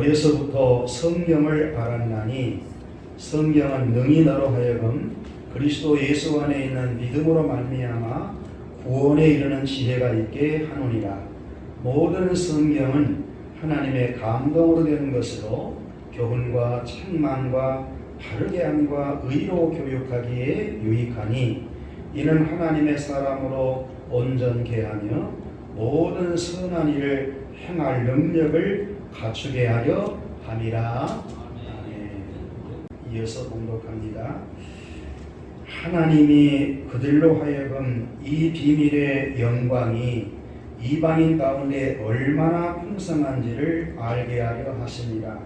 어려서부터 성경을 알았나니 성경은 능히 너로 하여금 그리스도 예수 안에 있는 믿음으로 말미암아 구원에 이르는 지혜가 있게 하노니라. 모든 성경은 하나님의 감동으로 되는 것으로 교훈과 책망과 바르게 함과 의로 교육하기에 유익하니 이는 하나님의 사람으로 온전케 하며 모든 선한 일을 행할 능력을 갖추게 하려 함이라. 이어서 봉독합니다. 하나님이 그들로 하여금 이 비밀의 영광이 이방인 가운데 얼마나 풍성한지를 알게 하려 하십니다.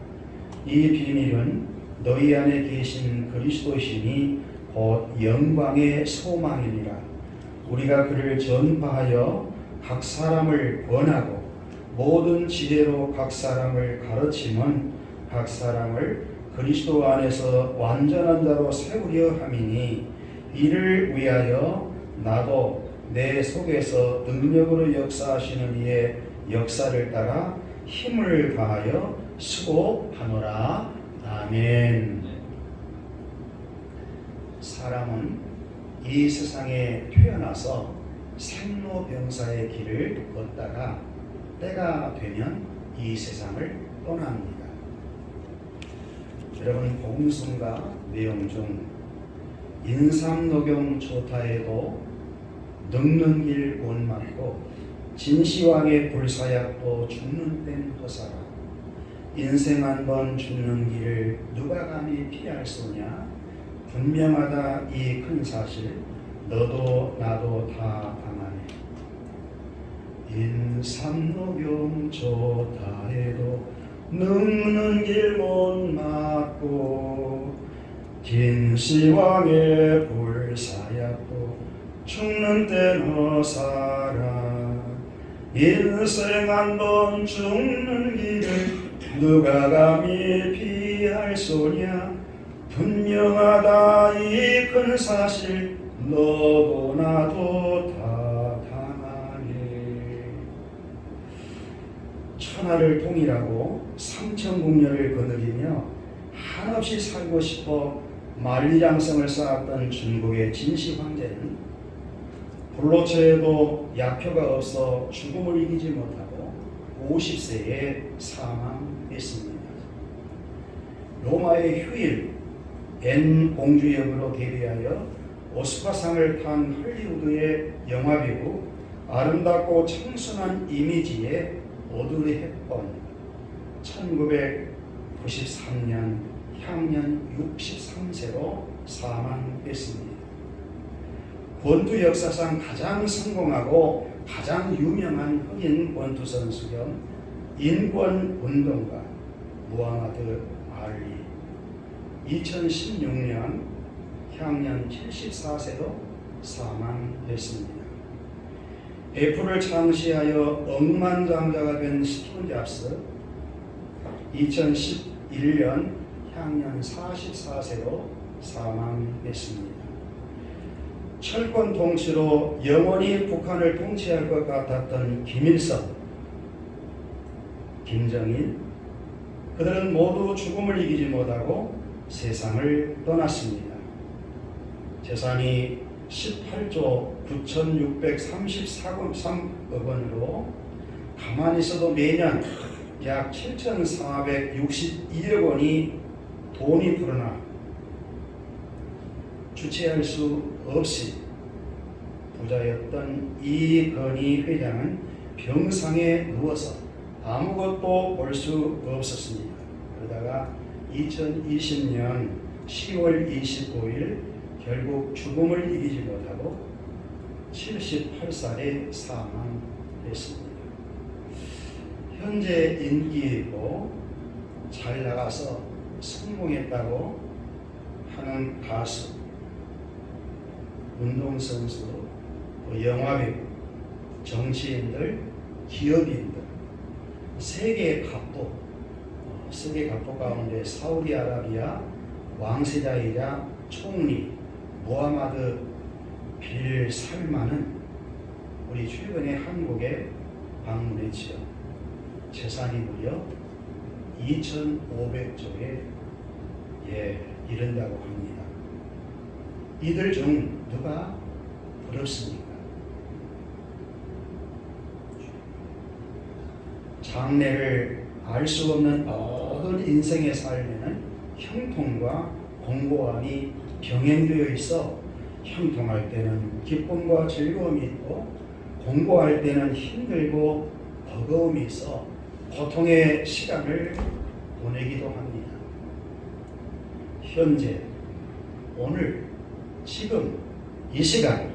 이 비밀은 너희 안에 계신 그리스도시니 곧 영광의 소망이니라. 우리가 그를 전파하여 각 사람을 권하고 모든 지혜로 각 사람을 가르치면 각 사람을 그리스도 안에서 완전한 자로 세우려 함이니 이를 위하여 나도 내 속에서 능력으로 역사하시는 이의 역사를 따라 힘을 다하여 수고하노라. 아멘. 사람은 이 세상에 태어나서 생로병사의 길을 걷다가 때가 되면 이 세상을 떠납니다. 여러분, 복음성가 내용 중 인삼노경 조타에도 늙는 길 못 막고 진시황의 불사약도 죽는 땐 허사라. 인생 한 번 죽는 길을 누가 감히 피할 소냐. 분명하다 이 큰 사실 너도 나도 다 당하네. 인삼노경 조타에도 늙는 길 못 막고 진시황의 불사약도 죽는 땐 허사라. 인생 한 번 죽는 길을 누가 감히 피할 소냐. 분명하다 이 큰 사실 너도 나도 다 당하네. 천하를 통일하고 삼천국녀를 거느리며 한없이 살고 싶어 만리장성을 쌓았던 중국의 진시 황제는 불로초에도 약효가 없어 죽음을 이기지 못하고 50세에 사망했습니다. 로마의 휴일 앤 공주 역으로 데뷔하여 오스카상을 탄 할리우드의 영화배우, 아름답고 청순한 이미지의 오드리 헵번, 1993년 향년 63세로 사망했습니다. 권투 역사상 가장 성공하고 가장 유명한 흑인 권투 선수 겸 인권운동가 무하마드 알리, 2016년 향년 74세로 사망했습니다. 애플을 창시하여 억만장자가 된 스티브 잡스, 2011년 향년 44세로 사망했습니다. 철권 통치로 영원히 북한을 통치할 것 같았던 김일성, 김정일, 그들은 모두 죽음을 이기지 못하고 세상을 떠났습니다. 재산이 18조 9,633억 원으로 가만히 있어도 매년 약 7,462억 원이 돈이 불어나 주체할 수 없이 부자였던 이건희 회장은 병상에 누워서 아무것도 볼 수 없었습니다. 그러다가 2020년 10월 25일 결국 죽음을 이기지 못하고 78살에 사망했습니다. 현재 인기 있고 잘 나가서 성공했다고 하는 가수, 운동선수, 영화배우, 정치인들, 기업인들, 세계 갑부 가운데 사우디아라비아 왕세자이자 총리 무하마드 빌 살만은 우리 최근에 한국에 방문했지요. 재산이 무려 2,500조에 이른다고 합니다. 이들 중 누가 부럽습니까? 장래를 알 수 없는 모든 인생의 삶에는 형통과 공고함이 병행되어 있어 형통할 때는 기쁨과 즐거움이 있고 공고할 때는 힘들고 버거움이 있어 고통의 시간을 보내기도 합니다. 현재, 오늘, 지금, 이 시간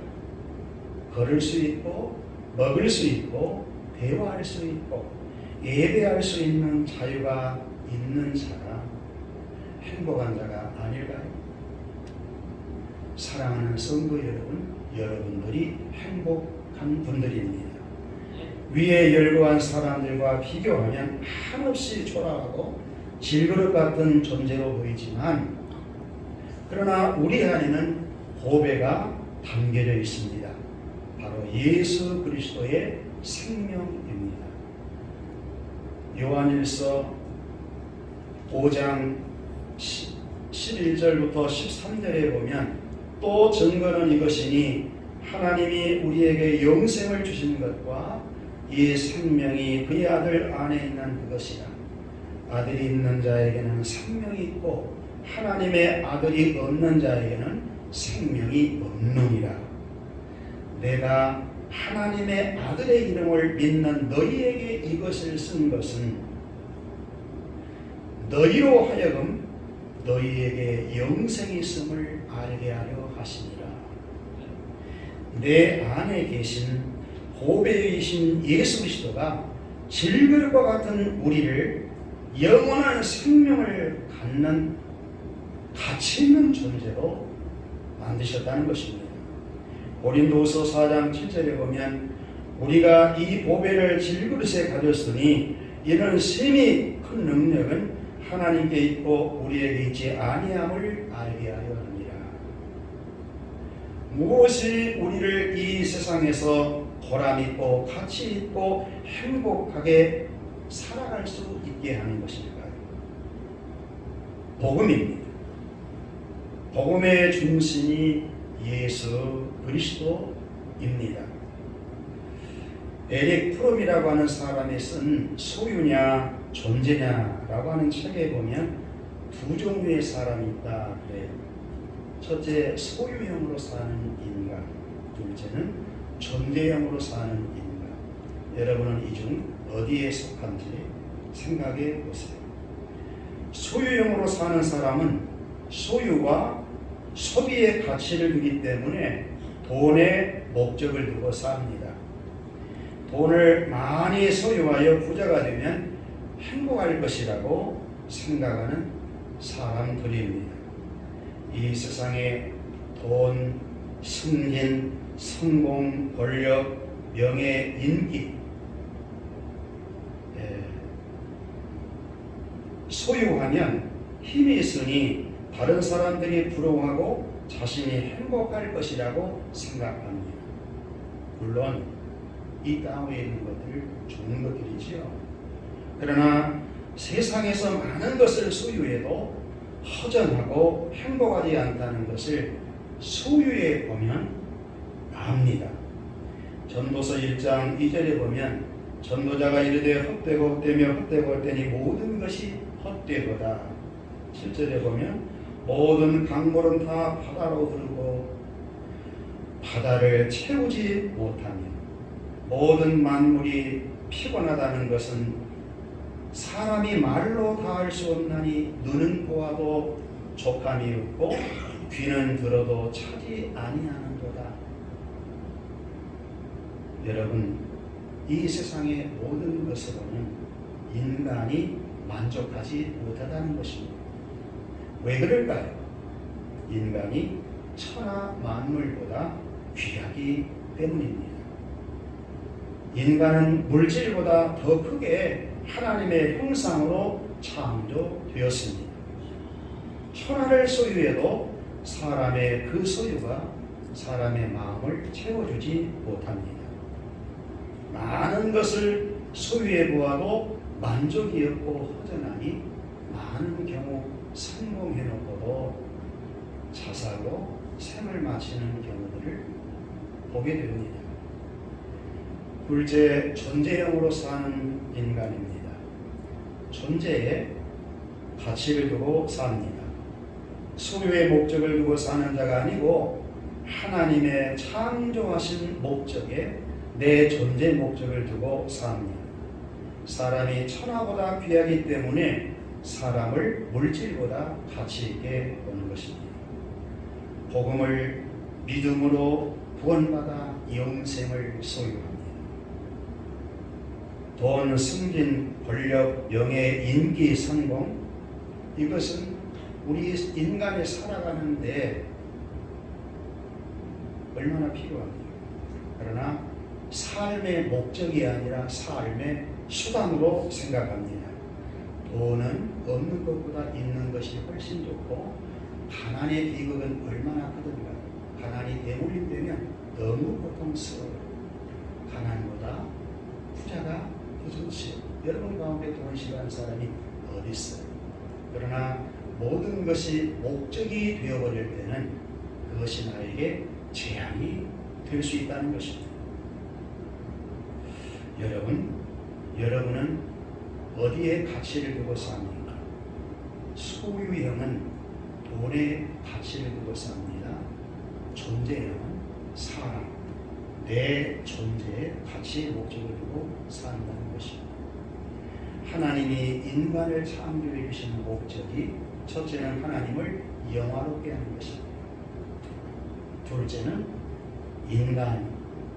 걸을 수 있고 먹을 수 있고 대화할 수 있고 예배할 수 있는 자유가 있는 자가 행복한 자가 아닐까요? 사랑하는 성도 여러분, 여러분들이 행복한 분들입니다. 위에 열거한 사람들과 비교하면 한없이 초라하고 질그릇 같은 존재로 보이지만 그러나 우리 안에는 보배가 담겨져 있습니다. 바로 예수 그리스도의 생명입니다. 요한일서 5장 11절부터 13절에 보면 또 증거는 이것이니 하나님이 우리에게 영생을 주신 것과 이 생명이 그의 아들 안에 있는 그것이라. 아들이 있는 자에게는 생명이 있고 하나님의 아들이 없는 자에게는 생명이 없느니라. 내가 하나님의 아들의 이름을 믿는 너희에게 이것을 쓴 것은 너희로 하여금 너희에게 영생이 있음을 알게 하려 하시니라. 내 안에 계신 보배이신 예수 그리스도가 질그릇과 같은 우리를 영원한 생명을 갖는 가치 있는 존재로 만드셨다는 것입니다. 고린도후서 4장 7절에 보면 우리가 이 보배를 질그릇에 가졌으니 이는 심히 큰 능력은 하나님께 있고 우리에게 있지 아니함을 알게 하려 합니다. 무엇이 우리를 이 세상에서 보람있고 가치있고 행복하게 살아갈 수 있게 하는 것일까요? 복음입니다. 복음의 중심이 예수 그리스도입니다. 에릭 프롬이라고 하는 사람이 쓴 소유냐 존재냐라고 하는 책에 보면 두 종류의 사람이 있다 그래요. 첫째, 소유형으로 사는 인간. 둘째는 존재형으로 사는 인간. 여러분은 이 중 어디에 속한지 생각해 보세요. 소유형으로 사는 사람은 소유와 소비의 가치를 두기 때문에 돈에 목적을 두고 삽니다. 돈을 많이 소유하여 부자가 되면 행복할 것이라고 생각하는 사람들입니다. 이 세상에 돈, 승진, 성공, 권력, 명예, 인기 소유하면 힘이 있으니 다른 사람들이 부러워하고 자신이 행복할 것이라고 생각합니다. 물론 이 땅에 있는 것들 좋은 것들이지요. 그러나 세상에서 많은 것을 소유해도 허전하고 행복하지 않다는 것을 소유에 보면 압니다. 전도서 1장 2절에 보면 전도자가 이르되 헛되고 헛되며 헛되고 헛되니 모든 것이 헛되도다. 7절에 보면 모든 강물은 다 바다로 흐르고 바다를 채우지 못하며 모든 만물이 피곤하다는 것은 사람이 말로 다 할 수 없나니 눈은 보아도 족함이 없고 귀는 들어도 차지 아니하는도다. 여러분, 이 세상의 모든 것으로는 인간이 만족하지 못하다는 것입니다. 왜 그럴까요? 인간이 천하 만물보다 귀하기 때문입니다. 인간은 물질보다 더 크게 하나님의 형상으로 창조되었습니다. 천하를 소유해도 사람의 그 소유가 사람의 마음을 채워주지 못합니다. 많은 것을 소유해 보아도 만족이 없고 허전하니 많은 경우 성공해놓고도 자살로 생을 마치는 경우들을 보게 됩니다. 둘째, 존재형으로 사는 인간입니다. 존재에 가치를 두고 삽니다. 소유의 목적을 두고 사는 자가 아니고 하나님의 창조하신 목적에 내 존재 목적을 두고 삽니다. 사람이 천하보다 귀하기 때문에 사람을 물질보다 가치 있게 보는 것입니다. 복음을 믿음으로 구원받아 영생을 소유합니다. 돈, 승진, 권력, 명예, 인기, 성공, 이것은 우리 인간이 살아가는데 얼마나 필요합니까? 그러나 삶의 목적이 아니라 삶의 수단으로 생각합니다. 돈은 없는 것보다 있는 것이 훨씬 좋고 가난의 비극은 얼마나 크든가. 가난이 대물림되면 너무 고통스러워요. 가난보다 부자가 더 좋지요. 여러분 가운데 돈 싫어하는 사람이 어디 있어요? 그러나 모든 것이 목적이 되어버릴 때는 그것이 나에게 재앙이 될 수 있다는 것입니다. 여러분은 어디에 가치를 두고 삽니까? 소유형은 돈에 가치를 두고 삽니다. 존재형은 사람, 내 존재에 가치의 목적을 두고 산다는 것입니다. 하나님이 인간을 창조해 주신 목적이 첫째는 하나님을 영화롭게 하는 것입니다. 둘째는 인간,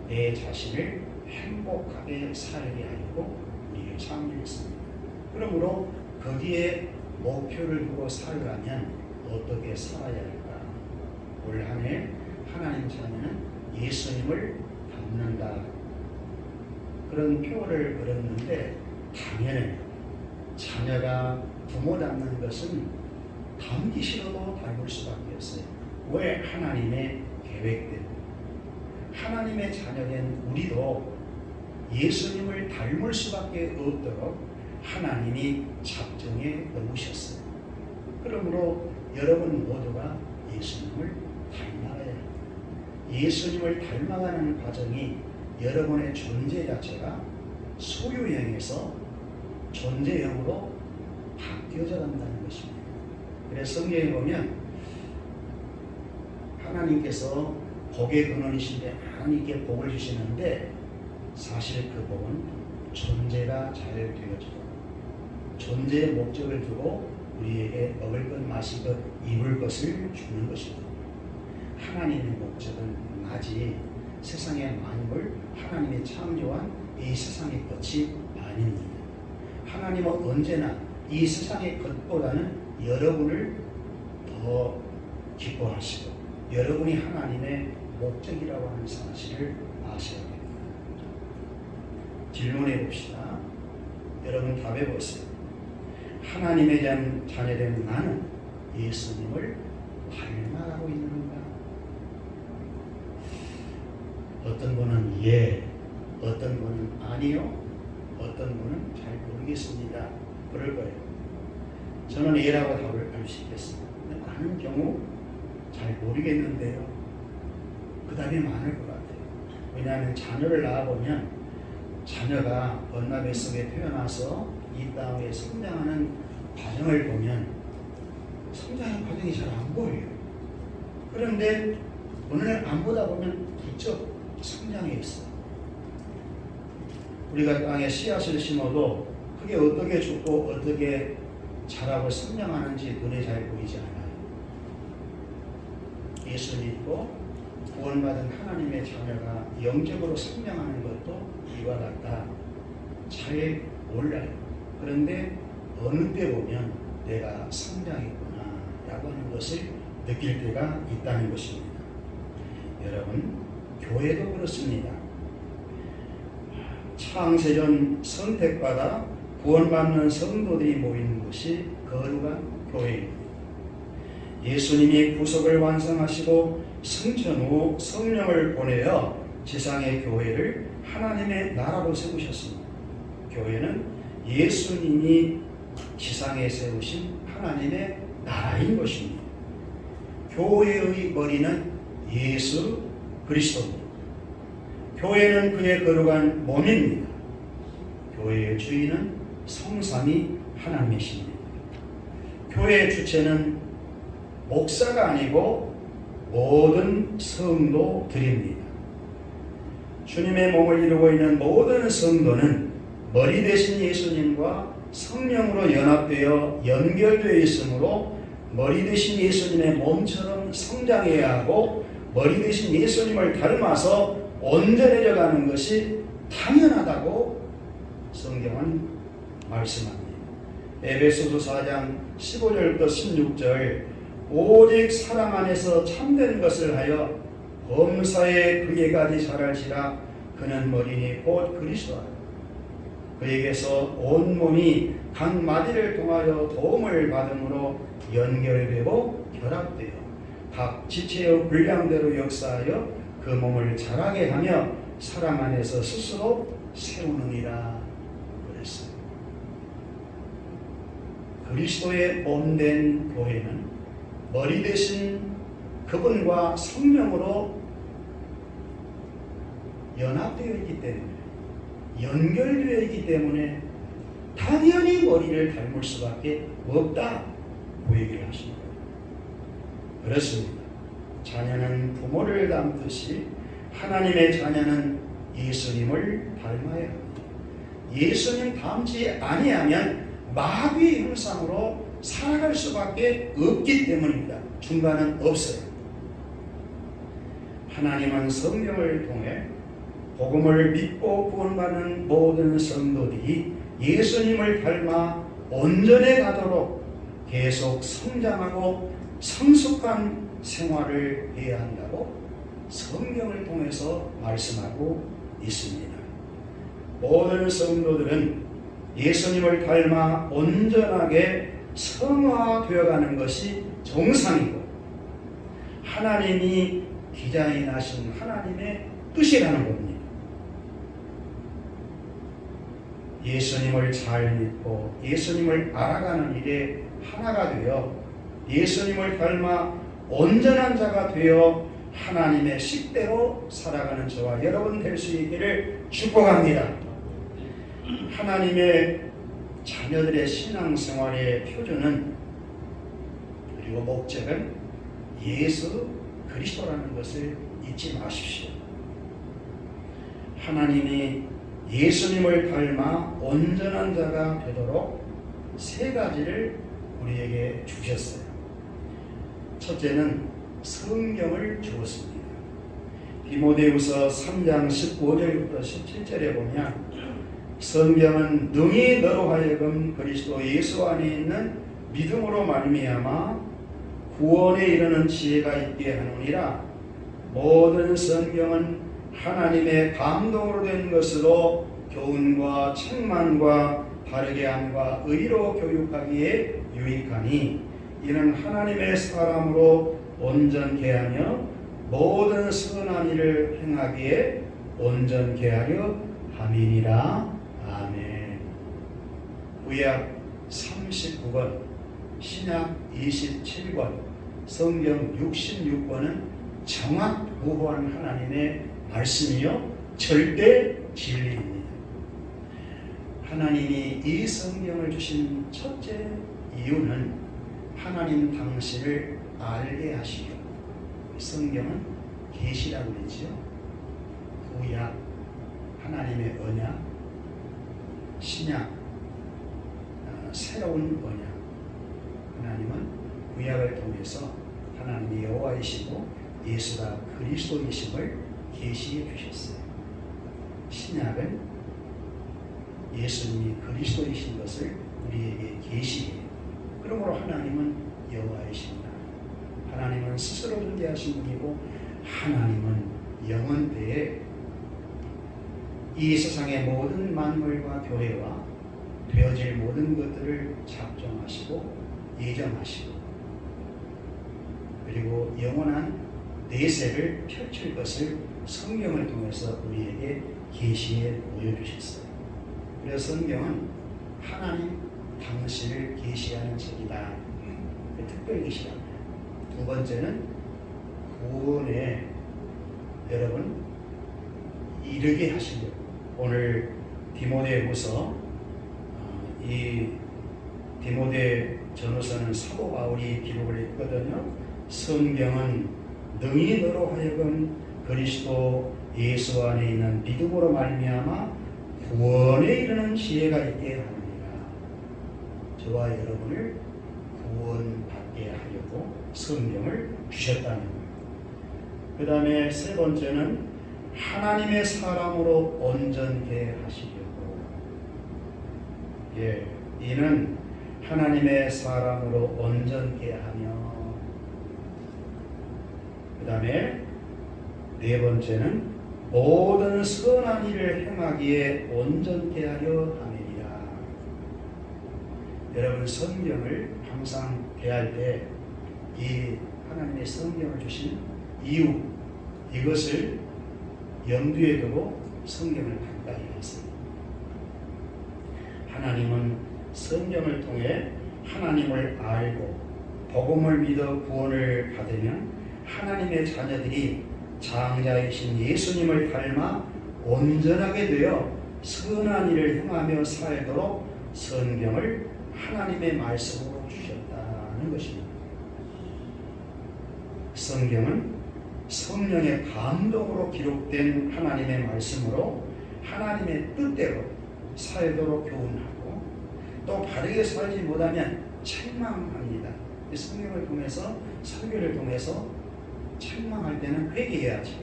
내 자신을 행복하게 살게 하려고 우리를 창조했습니다. 그러므로 거기에 목표를 두고 살려면 어떻게 살아야 할까? 올 한 해 하나님 자녀는 예수님을 닮는다. 그런 표어를 그렸는데 당연히 자녀가 부모 닮는 것은 닮기 싫어도 닮을 수밖에 없어요. 왜? 하나님의 계획대로. 하나님의 자녀된 우리도 예수님을 닮을 수밖에 없도록 하나님이 작정해 놓으셨어요. 그러므로 여러분 모두가 예수님을 닮아가야 합니다. 예수님을 닮아가는 과정이 여러분의 존재 자체가 소유형에서 존재형으로 바뀌어져 간다는 것입니다. 그래서 성경에 보면 하나님께서 복의 근원이신데 하나님께 복을 주시는데 사실 그 복은 존재가 잘 되어지고 존재의 목적을 두고 우리에게 먹을 것, 마실 것, 입을 것을 주는 것입니다. 하나님의 목적은 낮이 세상의 만물, 하나님이 창조한 이 세상의 것이 아닙니다. 하나님은 언제나 이 세상의 것보다는 여러분을 더 기뻐하시고 여러분이 하나님의 목적이라고 하는 사실을 아셔야 됩니다. 질문해 봅시다. 여러분 답해 보세요. 하나님의 자녀된 나는 예수님을 닮아가고 있는가? 어떤 분은 예, 어떤 분은 아니요, 어떤 분은 잘 모르겠습니다. 그럴 거예요. 저는 예라고 답을 할 수 있겠습니다. 많은 경우 잘 모르겠는데요. 그 답이 많을 것 같아요. 왜냐하면 자녀를 낳아보면 자녀가 엄마 뱃속에 태어나서 이 땅에 성장하는 과정을 보면 성장의 과정이 잘 안 보여요. 그런데 어느 날 안 보다 보면 부쩍 성장해 있어요. 우리가 땅에 씨앗을 심어도 그게 어떻게 죽고 어떻게 자라고 성장하는지 눈에 잘 보이지 않아요. 예수 믿고 구원받은 하나님의 자녀가 영적으로 성장하는 것도 이와 같다. 잘 몰라요. 그런데 어느 때 보면 내가 성장했구나 라고 하는 것을 느낄 때가 있다는 것입니다. 여러분, 교회도 그렇습니다. 창세전 선택받아 구원받는 성도들이 모이는 것이 거룩한 교회입니다. 예수님이 구속을 완성하시고 승천 후 성령을 보내어 지상의 교회를 하나님의 나라로 세우셨습니다. 교회는 예수님이 지상에 세우신 하나님의 나라인 것입니다. 교회의 머리는 예수 그리스도입니다. 교회는 그의 거룩한 몸입니다. 교회의 주인은 성삼위 하나님이십니다. 교회의 주체는 목사가 아니고 모든 성도들입니다. 주님의 몸을 이루고 있는 모든 성도는 머리 대신 예수님과 성령으로 연합되어 연결되어 있으므로 머리 대신 예수님의 몸처럼 성장해야 하고 머리 대신 예수님을 닮아서 온전해져 가는 것이 당연하다고 성경은 말씀합니다. 에베소서 4장 15절부터 16절 오직 사랑 안에서 참된 것을 하여 범사에 그에까지 자랄지라 그는 머리니 곧 그리스도라. 그에게서 온몸이 각 마디를 통하여 도움을 받음으로 연결되고 결합되어 각 지체의 분량대로 역사하여 그 몸을 자라게 하며 사랑 안에서 스스로 세우느니라 그랬어요. 그리스도의 몸된 교회는 머리 대신 그분과 성령으로 연합되어 있기 때문에 연결되어 있기 때문에 당연히 머리를 닮을 수밖에 없다 그 얘기를 하십니다. 그렇습니다. 자녀는 부모를 닮듯이 하나님의 자녀는 예수님을 닮아야 합니다. 예수님 닮지 아니하면 마귀의 형상으로 살아갈 수밖에 없기 때문입니다. 중간은 없어요. 하나님은 성경을 통해 복음을 믿고 구원받는 모든 성도들이 예수님을 닮아 온전해 가도록 계속 성장하고 성숙한 생활을 해야 한다고 성경을 통해서 말씀하고 있습니다. 모든 성도들은 예수님을 닮아 온전하게 성화되어가는 것이 정상이고 하나님이 디자인하신 하나님의 뜻이라는 겁니다. 예수님을 잘 믿고 예수님을 알아가는 일에 하나가 되어 예수님을 닮아 온전한 자가 되어 하나님의 식대로 살아가는 저와 여러분 될 수 있기를 축복합니다. 하나님의 자녀들의 신앙생활의 표준은 그리고 목적은 예수 그리스도라는 것을 잊지 마십시오. 하나님이 예수님을 닮아 온전한 자가 되도록 세 가지를 우리에게 주셨어요. 첫째는 성경을 주었습니다. 디모데후서 3장 15절부터 17절에 보면 성경은 능히 너로 하여금 그리스도 예수 안에 있는 믿음으로 말미암아 구원에 이르는 지혜가 있게 하느니라. 모든 성경은 하나님의 감동으로 된 것으로 교훈과 책망과 바르게 함과 의로 교육하기에 유익하니 이는 하나님의 사람으로 온전케 하며 모든 선한 일을 행하기에 온전케 하려 함이니라. 아멘. 구약 39권, 신약 27권, 성경 66권은 정확무호한 하나님의 말씀이요 절대 진리입니다. 하나님이 이 성경을 주신 첫째 이유는 하나님 당신을 알게 하시려. 성경은 계시라고 그랬죠. 구약 하나님의 언약, 신약 새로운 언약. 하나님은 구약을 통해서 하나님이 여호와이시고 예수가 그리스도이심을 계시해 주셨어요. 신약은 예수님이 그리스도이신 것을 우리에게 계시해요. 그러므로 하나님은 여호와이십니다. 하나님은 스스로 존재하신 분이고 하나님은 영원대에 이 세상의 모든 만물과 교회와 되어질 모든 것들을 작정하시고 예정하시고 그리고 영원한 내세를 펼칠 것을 성경을 통해서 우리에게 계시해 보여주셨어요. 그래서 성경은 하나님 당신을 계시하는 책이다. 특별히 계시합니다. 두 번째는 구원에 여러분 이르게 하시려고 오늘 디모데후서 이 디모데 전후서는 사도 바울이 기록을 했거든요. 성경은 능히 너로 하여금 그리스도 예수 안에 있는 믿음으로 말미암아 구원에 이르는 지혜가 있게 하느니라. 저와 여러분을 구원받게 하려고 성경을 주셨다는 거예요. 그 다음에 세 번째는 하나님의 사람으로 온전케 하시려고. 이는 하나님의 사람으로 온전케 하며, 그 다음에 네 번째는 모든 선한 일을 행하기에 온전케 하려 함이니라. 여러분 성경을 항상 대할 때 이 하나님의 성경을 주신 이유, 이것을 염두에 두고 성경을 가까이 하세요. 하나님은 성경을 통해 하나님을 알고 복음을 믿어 구원을 받으면 하나님의 자녀들이 장자이신 예수님을 닮아 온전하게 되어 선한 일을 행하며 살도록 성경을 하나님의 말씀으로 주셨다는 것입니다. 성경은 성령의 감동으로 기록된 하나님의 말씀으로 하나님의 뜻대로 살도록 교훈하고 또 바르게 살지 못하면 책망합니다. 성경을 통해서 설교를 통해서 책망할 때는 회개해야지.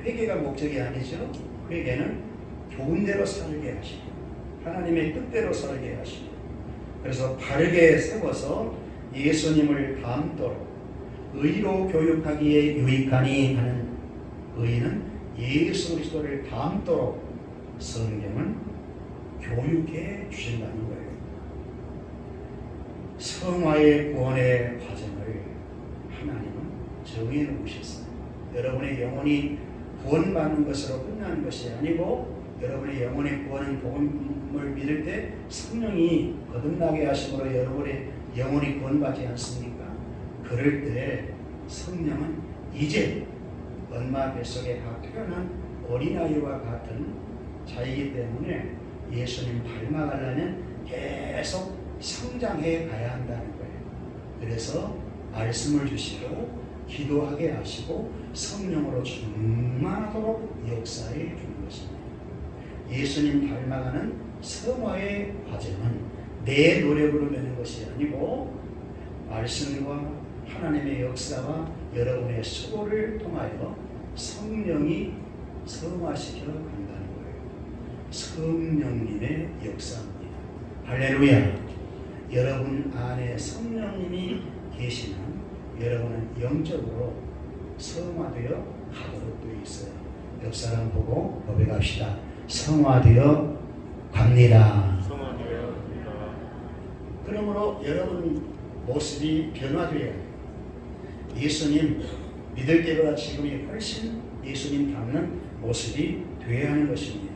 회개가 목적이 아니죠. 회개는 교훈대로 살게 하시고 하나님의 뜻대로 살게 하시고 그래서 바르게 세워서 예수님을 닮도록 의로 교육하기에 유익하니 하는 의는 예수 그리스도를 닮도록 성경은 교육해 주신다는 거예요. 성화의 구원의 과정을 하나님은 정해 놓으셨어요. 여러분의 영혼이 구원받는 것으로 끝나는 것이 아니고 여러분의 영혼의 구원은 복음을 믿을 때 성령이 거듭나게 하심으로 여러분의 영혼이 구원받지 않습니까? 그럴 때 성령은 이제 엄마 뱃속에 태어난 어린아이와 같은 자이기 때문에 예수님 닮아가려면 계속 성장해 가야 한다는 거예요. 그래서 말씀을 주시고 기도하게 하시고 성령으로 충만하도록 역사해 주는 것입니다. 예수님 닮아가는 성화의 과정은 내 노력으로 되는 것이 아니고 말씀과 하나님의 역사와 여러분의 수고를 통하여 성령이 성화시켜 간다는 거예요. 성령님의 역사입니다. 할렐루야. 여러분 안에 성령님이 계시면 여러분은 영적으로 성화되어 가도록 되어 있어요. 옆 사람 보고 고백합시다. 성화되어 갑니다. 성화되어 갑니다. 그러므로 여러분 모습이 변화되어야 해요. 예수님 믿을 때보다 지금이 훨씬 예수님 닮는 모습이 되어야 하는 것입니다.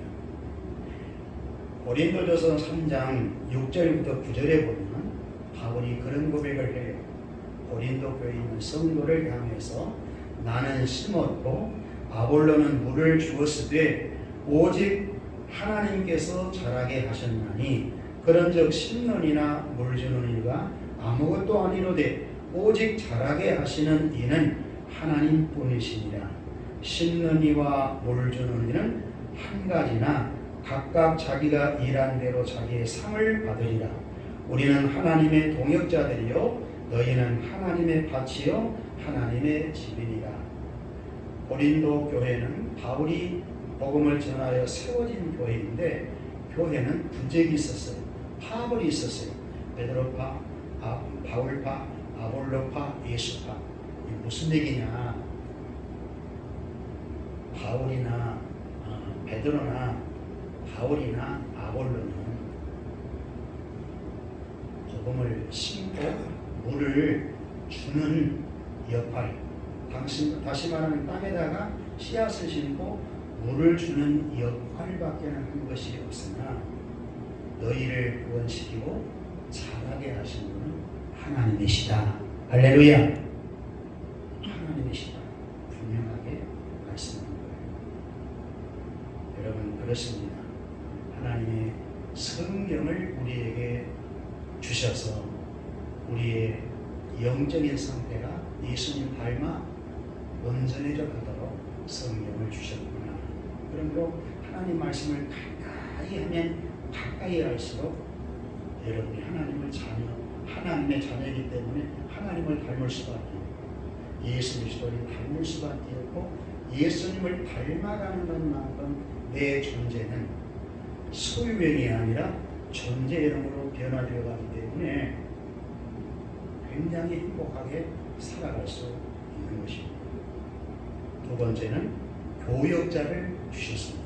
고린도전서 3장 6절부터 9절에 보면 바울이 그런 고백을 해요. 고린도 교회에 있는 성도를 향해서 나는 심었고 아볼로는 물을 주었으되 오직 하나님께서 자라게 하셨나니 그런즉 심는 이나 물 주는 이가 아무것도 아니로되 오직 자라게 하시는 이는 하나님뿐이시니라. 심는 이와 물 주는 이는 한 가지나 각각 자기가 일한 대로 자기의 상을 받으리라. 우리는 하나님의 동역자들이요 너희는 하나님의 밭이요 하나님의 집이니라. 고린도 교회는 바울이 복음을 전하여 세워진 교회인데 교회는 분쟁이 있었어요. 파벌이 있었어요. 베드로파, 바울파, 아볼로파, 예수파. 이게 무슨 얘기냐? 바울이나 베드로나 바울이나 아볼로는 복음을 심고 물을 주는 역할, 다시 말하면 땅에다가 씨앗을 심고 물을 주는 역할밖에 한 것이 없으나 너희를 구원시키고 자라게 하신 분은 하나님이시다. 할렐루야. 하나님이시다. 분명하게 말씀하는 거예요. 여러분, 그렇습니다. 하나님의 성경을 우리에게 주셔서 우리의 영적인 상태가 예수님 닮아 온전해져 가도록 성경을 주셨구나. 그러므로 하나님 말씀을 가까이 하면 가까이 할수록 여러분이 하나님의 자녀이기 때문에 하나님을 닮을 수밖에 없고 예수 그리스도를 닮을 수밖에 없고 예수님을 닮아가는 것만큼 내 존재는 소유형이 아니라 존재형으로 변화되어 가기 때문에 굉장히 행복하게 살아갈 수 있는 것입니다. 두 번째는 교역자를 주셨습니다.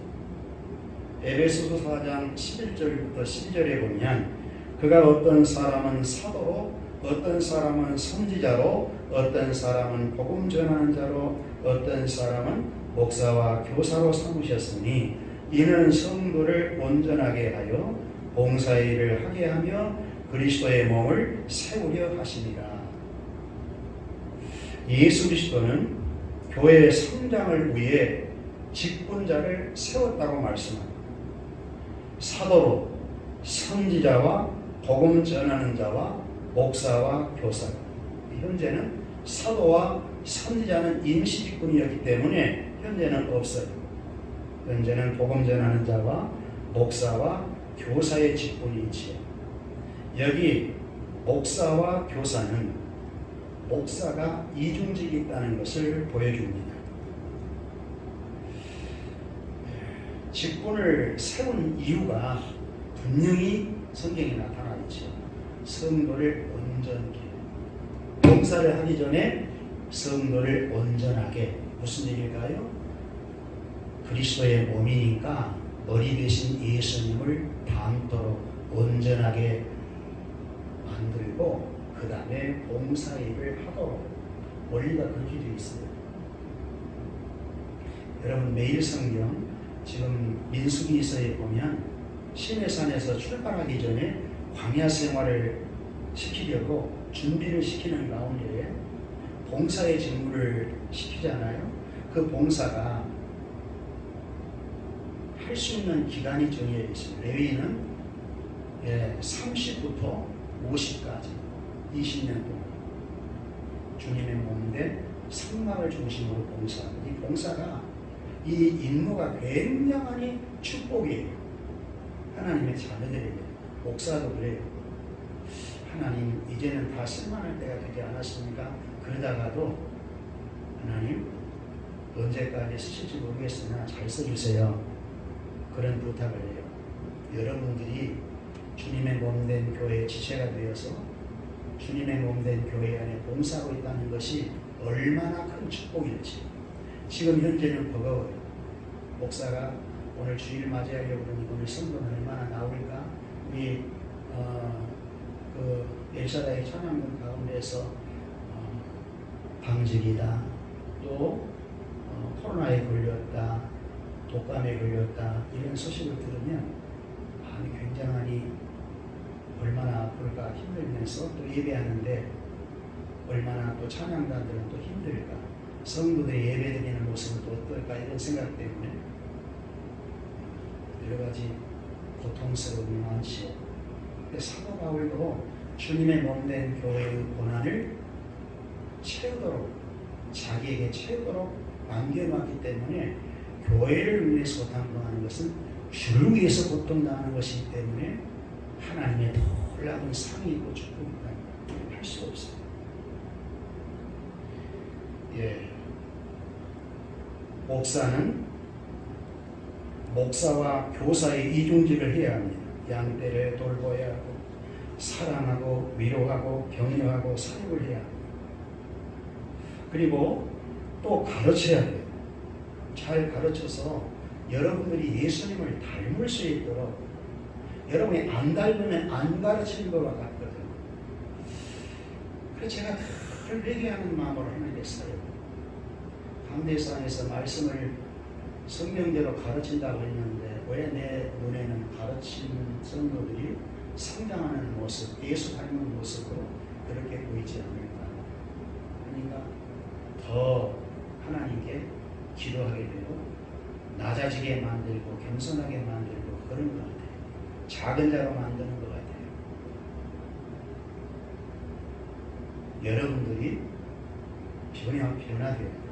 에베소서 4장 11절부터 12절에 보면 그가 어떤 사람은 사도로 어떤 사람은 선지자로 어떤 사람은 복음 전하는 자로 어떤 사람은 목사와 교사로 삼으셨으니 이는 성도를 온전하게 하여 봉사일을 하게 하며 그리스도의 몸을 세우려 하심이라. 예수 그리스도는 교회의 성장을 위해 직분자를 세웠다고 말씀합니다. 사도로 선지자와 복음 전하는 자와 목사와 교사. 현재는 사도와 선지자는 임시 직분이었기 때문에 현재는 없어요. 현재는 복음 전하는 자와 목사와 교사의 직분이 있지요. 여기 목사와 교사는 목사가 이중직이 있다는 것을 보여줍니다. 직분을 세운 이유가 분명히 성경에 나타나 있죠. 성도를 온전케, 봉사를 하기 전에 성도를 온전하게. 무슨 얘기일까요? 그리스도의 몸이니까 머리 대신 예수님을 닮도록 온전하게 만들고 그 다음에 봉사일을 하도록 원리가 그렇게 되어 있어요. 여러분, 매일 성경 지금 민수기서에 보면 시내산에서 출발하기 전에 광야 생활을 시키려고 준비를 시키는 가운데 봉사의 직무를 시키잖아요. 그 봉사가 할 수 있는 기간이 정해져 있습니다. 레위는 30부터 50까지 20년 동안 주님의 몸된 성막을 중심으로 봉사하고, 이 봉사가 이 임무가 굉장히 축복이에요. 하나님의 자녀들에게. 목사도 그래요. 하나님, 이제는 다 쓸만할 때가 되지 않았습니까? 그러다가도 하나님, 언제까지 쓰실지 모르겠으나 잘 써주세요. 그런 부탁을 해요. 여러분들이 주님의 몸된 교회의 지체가 되어서 주님의 몸된 교회 안에 봉사하고 있다는 것이 얼마나 큰 축복일지. 지금 현재는 버거워요. 목사가 오늘 주일 맞이하려고 그러니 오늘 성도는 얼마나 나올까? 우리 그 엘사다의 찬양단 가운데서 방직이다, 또 코로나에 걸렸다, 독감에 걸렸다, 이런 소식을 들으면 마음이 굉장히 얼마나 아플까, 힘들면서 또 예배하는데 얼마나 또 찬양단들은 또 힘들까, 성도들이 예배드리는 모습은 또 어떨까, 이런 생각 때문에 여러 가지 고통스러움이 많지요. 사도 바울도 주님의 몸된 교회의 고난을 채우도록, 자기에게 채우도록 남겨놨기 때문에 교회를 위해서 고통당하는 것은 주를 위해서 고통당하는 것이기 때문에 하나님의 놀라운 상이 있고 축복이 있다 할 수 없어요. 목사는 목사와 교사의 이중직을 해야 합니다. 양떼를 돌보아야 하고 사랑하고 위로하고 격려하고 사역을 해야 합니다. 그리고 또 가르쳐야 돼요. 잘 가르쳐서 여러분들이 예수님을 닮을 수 있도록. 여러분이 안 닮으면 안 가르치는 것과 같거든요. 그래서 제가 늘 회개하는 마음으로 하나님께 살아요. 강대상에서 말씀을 성경대로 가르친다고 했는데 왜 내 눈에는 가르치는 성도들이 성장하는 모습, 예수 닮은 모습으로 그렇게 보이지 않을까? 그러니까 더 하나님께 기도하게 되고 낮아지게 만들고 겸손하게 만들고 그런 것 같아요. 작은 자로 만드는 것 같아요. 여러분들이 변화되어야 돼요.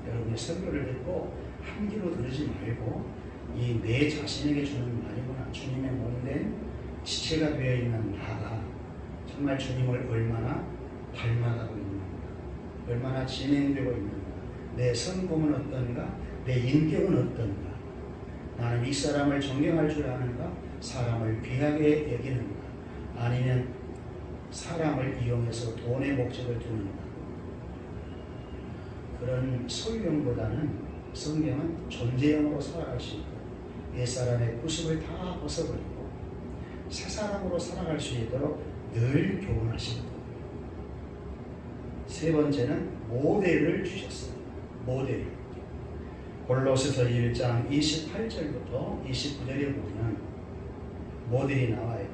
여러분의 설교를 듣고 한 귀로 들으지 말고 이 내 자신에게 주는 말이구나. 주님의 몸된 지체가 되어 있는 나가 정말 주님을 얼마나 닮아가고 있는가, 얼마나 진행되고 있는가, 내 성공은 어떤가, 내 인격은 어떤가, 나는 이 사람을 존경할 줄 아는가, 사람을 귀하게 여기는가, 아니면 사람을 이용해서 돈의 목적을 두는가. 그런 소유형보다는 성경은 존재형으로 살아갈 수 있고 옛사람의 구습을 다 벗어버리고 새 사람으로 살아갈 수 있도록 늘 교훈하시는 거예요. 세 번째는 모델을 주셨어요. 모델. 골로새서 1장 28절부터 29절에 보면 모델이 나와요.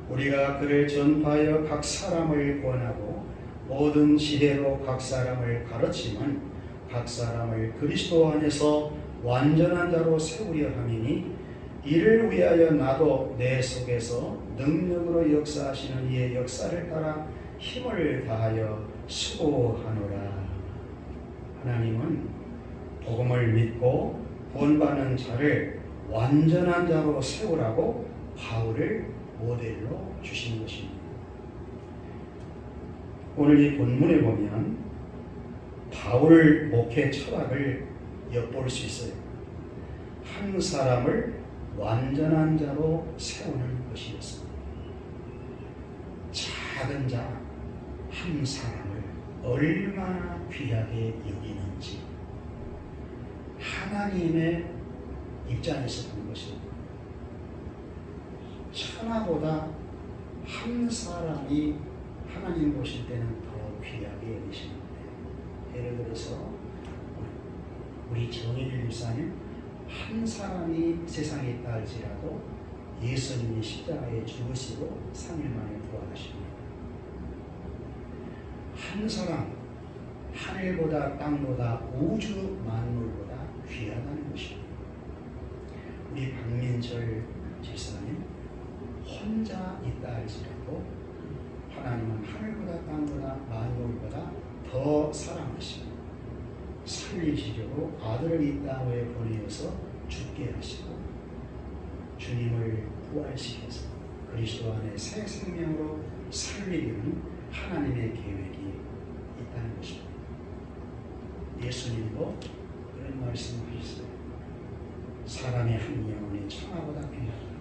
우리가 그를 전파하여 각 사람을 권하고 모든 지혜로 각 사람을 가르치면 각 사람을 그리스도 안에서 완전한 자로 세우려 함이니 이를 위하여 나도 내 속에서 능력으로 역사하시는 이의 역사를 따라 힘을 다하여 수고하노라. 하나님은 복음을 믿고 구원받는 자를 완전한 자로 세우라고 바울을 모델로 주신 것입니다. 오늘 이 본문에 보면 바울 목회 철학을 엿볼 수 있어요. 한 사람을 완전한 자로 세우는 것이었습니다. 작은 자 한 사람을 얼마나 귀하게 여기는지 하나님의 입장에서 본 것입니다. 천하보다 한 사람이 하나님 보실 때는 더 귀하게 여기시는데, 예를 들어서 우리 정의를 집사님 한 사람이 세상에 있다 할지라도 예수님이 십자가에 죽으시고 3일 만에 부활하십니다. 한 사람, 하늘보다 땅보다 우주 만물보다 귀하다는 것입니다. 우리 박민철 집사님 혼자 있다 할지라도 하나님은 하늘보다 땅보다 만물보다 더 사랑하시고 살리시려고 아들을 이 땅에 보내어서 죽게 하시고 주님을 부활시켜서 그리스도 안에 새 생명으로 살리려는 하나님의 계획이 있다는 것입니다. 예수님도 그런 말씀하셨어요. 사람의 한 영혼이 천하보다 귀하다.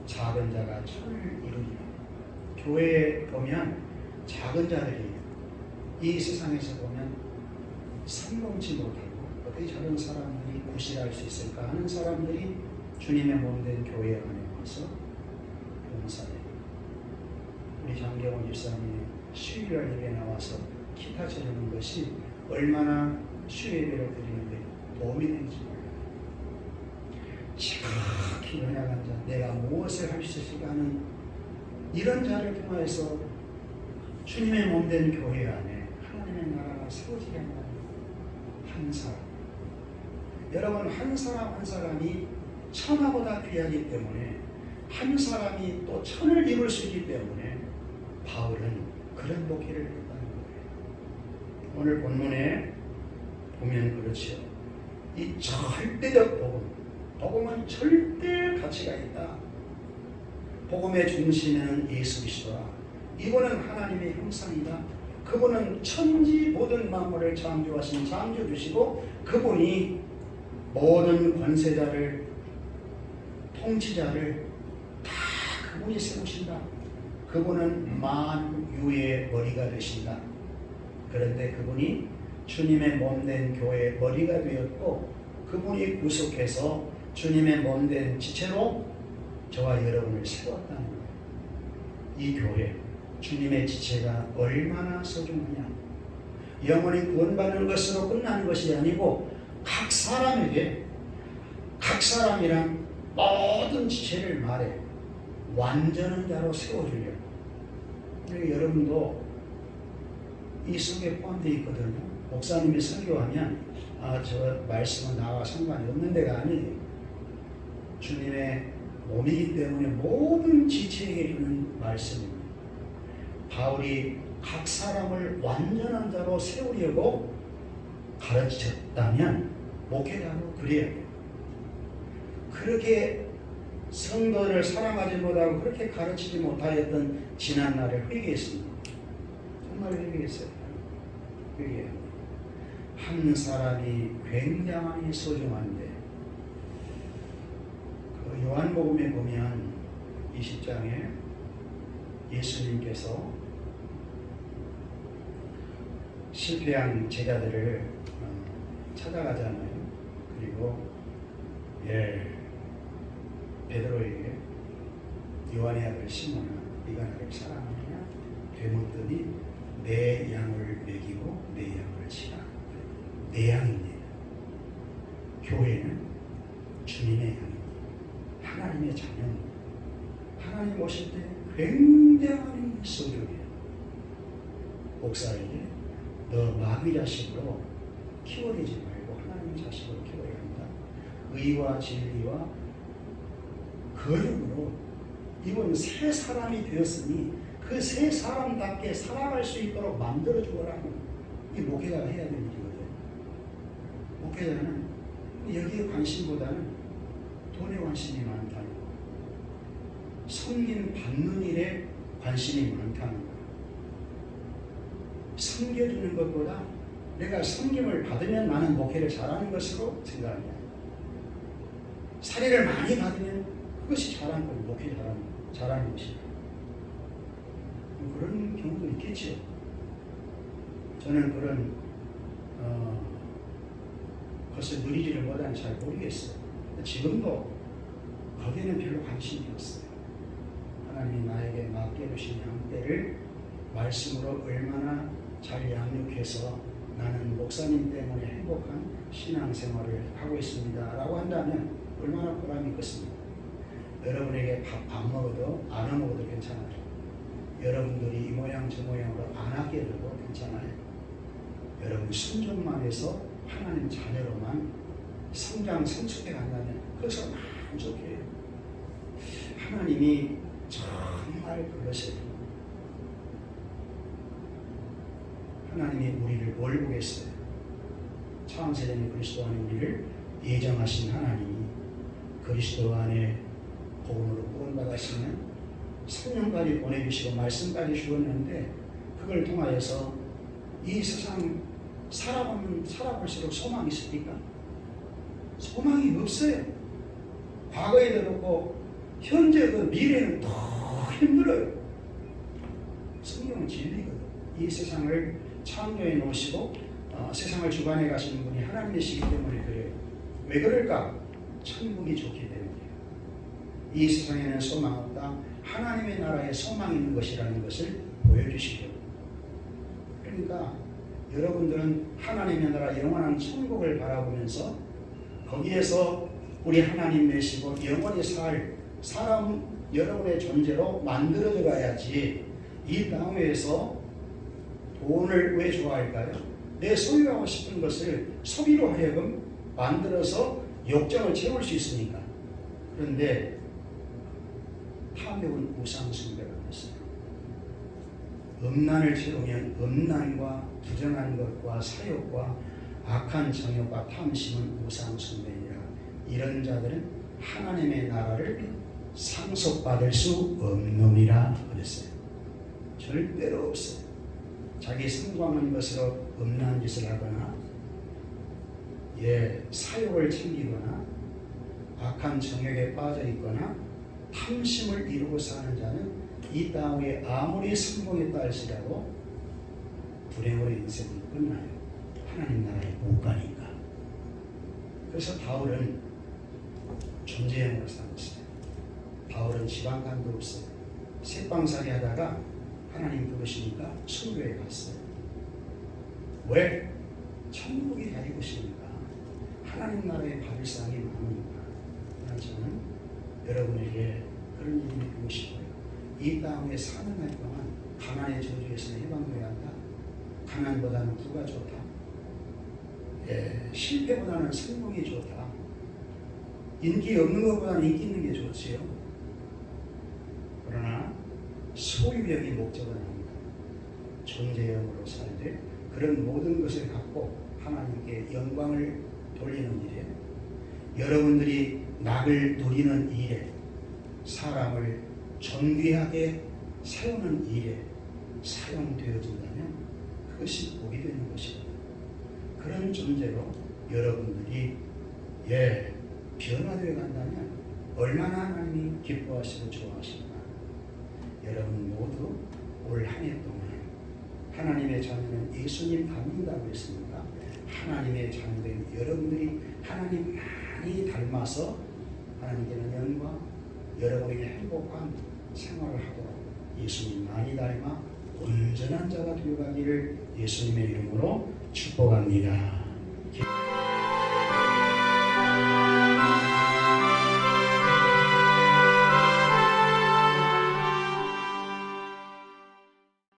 작은 자가 천을 이루리라. 교회에 보면 작은 자들이 이 세상에서 보면 성공치 못하고 어떻게 저런 사람들이 구실할 수 있을까 하는 사람들이 주님의 몸된 교회 안에 와서 봉사해요. 우리 장경원 집사님이 수요일 예배 나와서 기타 쳐주는 것이 얼마나 수요 예배를 드리는데 도움이 되는지 몰라요. 지극히 연약한 자, 내가 무엇을 할 수 있을까 하는 이런 자를 통해서 주님의 몸된 교회 안에 하나님의 나라가 세워지게 한다는 한 사람. 여러분, 한 사람 한 사람이 천하보다 귀하기 때문에 한 사람이 또 천을 이룰 수 있기 때문에 바울은 그런 목회를 했다는 거예요. 오늘 본문에 보면 그렇죠. 이 절대적 복음은 절대 가치가 있다. 복음의 중심에는 예수 그리스도라. 이분은 하나님의 형상이다. 그분은 천지 모든 만물을 창조하신 창조주시고 그분이 모든 권세자를 통치자를 다 그분이 세우신다. 그분은 만유의 머리가 되신다. 그런데 그분이 주님의 몸된 교회의 머리가 되었고 그분이 구속해서 주님의 몸된 지체로 저와 여러분을 세웠다는 거예요. 이 교회, 주님의 지체가 얼마나 소중하냐. 영원히 구원받는 것으로 끝나는 것이 아니고 각 사람에게 각 사람이란 모든 지체를 말해 완전한 자로 세워주려고. 여러분도 이 속에 포함되어 있거든요. 목사님이 설교하면 저 말씀은 나와 상관이 없는 데가 아니에요. 주님의 몸이기 때문에 모든 지체에게 주는 말씀입니다. 바울이 각 사람을 완전한 자로 세우려고 가르쳤다면 목회자로 그래야 돼요. 그렇게 성도를 사랑하지 못하고 그렇게 가르치지 못하였던 지난날에 회개했습니다. 정말 회개했어요. 회개합니다. 한 사람이 굉장히 소중한데 그 요한복음에 보면 20장에 예수님께서 실패한 제자들을 찾아가잖아요. 그리고 베드로에게 요한의 아들 시몬아 네가 나를 사랑하느냐 되묻더니 내 양을 먹이고 내 양을 치라. 내 양입니다. 교회는 주님의 양입니다. 하나님의 자녀입니다. 하나님 오실 때 굉장히 소중해요. 목사에게 너 마귀 자식으로 키워내지 말고 하나님 자식으로 키워야 한다. 의와 진리와 거룩으로 이번 새 사람이 되었으니 그 새 사람답게 살아갈 수 있도록 만들어 주어라는 이 목회자가 해야 되는 일이거든요. 목회자는 여기에 관심보다는 돈에 관심이 많다는 거, 섬김 받는 일에 관심이 많다는 거, 섬겨주는 것보다 내가 섬김을 받으면 나는 목회를 잘하는 것으로 생각합니다. 사례를 많이 받으면 그것이 잘하는 거예요. 목회 잘하는 것이다. 그런 경우도 있겠죠. 저는 그런 것을 누리지를 못하는 잘 모르겠어요. 지금도 거기에는 별로 관심이 없어요. 하나님이 나에게 맡겨주신 양떼를 말씀으로 얼마나 잘 양육해서 나는 목사님 때문에 행복한 신앙생활을 하고 있습니다 라고 한다면 얼마나 보람이 있겠습니까? 여러분에게 밥 안 먹어도 안 먹어도 괜찮아요. 여러분들이 이 모양 저 모양으로 안 하게 해도 괜찮아요. 여러분 순종만 해서 하나님 자녀로만 성숙해 간다면 그것을 만족해요. 하나님이 정말 그러세요. 하나님이 우리를 뭘 보겠어요? 창세전에 그리스도 안에 우리를 예정하신 하나님이 그리스도 안에 복음으로 구원받았으면 성령까지 보내주시고 말씀까지 주었는데 그걸 통하여서 이 세상 살아볼수록 소망이 있습니까? 소망이 없어요. 과거에도 그렇고 현재 그 미래는 더 힘들어요. 성경은 진리거든. 이 세상을 창조해 놓으시고 세상을 주관해 가시는 분이 하나님이시기 때문에 그래요. 왜 그럴까? 천국이 좋기 때문이에요. 이 세상에는 소망 없다. 하나님의 나라에 소망이 있는 것이라는 것을 보여주시죠. 그러니까 여러분들은 하나님의 나라 영원한 천국을 바라보면서 거기에서 우리 하나님 되시고 영원히 살 사람 여러분의 존재로 만들어져 가야지. 이 땅에서 돈을 왜 좋아할까요? 내 소유하고 싶은 것을 소비로 하여금 만들어서 욕정을 채울 수 있으니까. 그런데 탐욕은 우상숭배가 됐어요. 음란을 채우면 음란과 부정한 것과 사욕과 악한 정욕과 탐심은 우상숭배이라. 이런 자들은 하나님의 나라를 상속받을 수 없느니라 그랬어요. 절대로 없어요. 자기 성공하는 것으로 음란한 짓을 하거나 사욕을 챙기거나 악한 정욕에 빠져 있거나 탐심을 이루고 사는 자는 이 땅 위에 아무리 성공했다 할지라도 불행으로 인생이 끝나요. 하나님 나라에 못 가니까. 그래서 바울은 존재형으로 살았어요. 바울은 지방간도 없어요. 새빵살이 하다가 하나님 부르시니까 순교에 갔어요. 왜? 천국이 가지고 있으니까. 하나님 나라의 바리상이 많으니까. 그러나 저는 여러분에게 그런 얘기를 드리고 싶어요. 이 땅에 사는 날 동안 가난의 저주에서 해방되어야 한다. 가난보다는 부가 좋다. 실패보다는 성공이 좋다. 인기 없는 것보다는 인기 있는 게 좋지요. 그러나 소유력이 목적은 아닙니다. 존재형으로 살되 그런 모든 것을 갖고 하나님께 영광을 돌리는 일에, 여러분들이 낙을 누리는 일에, 사람을 존귀하게 세우는 일에 사용되어진다면 그것이 복이 되는 것입니다. 그런 존재로 여러분들이 변화되어 간다면 얼마나 하나님이 기뻐하시고 좋아하실까. 여러분 모두 올 한 해 동안 하나님의 자녀는 예수님 닮는다고 했습니다. 하나님의 자녀된 여러분들이 하나님 많이 닮아서 하나님께는 영광, 여러분에게 행복한 생활을 하도록 예수님 많이 닮아 온전한 자가 되어가기를 예수님의 이름으로 축복합니다.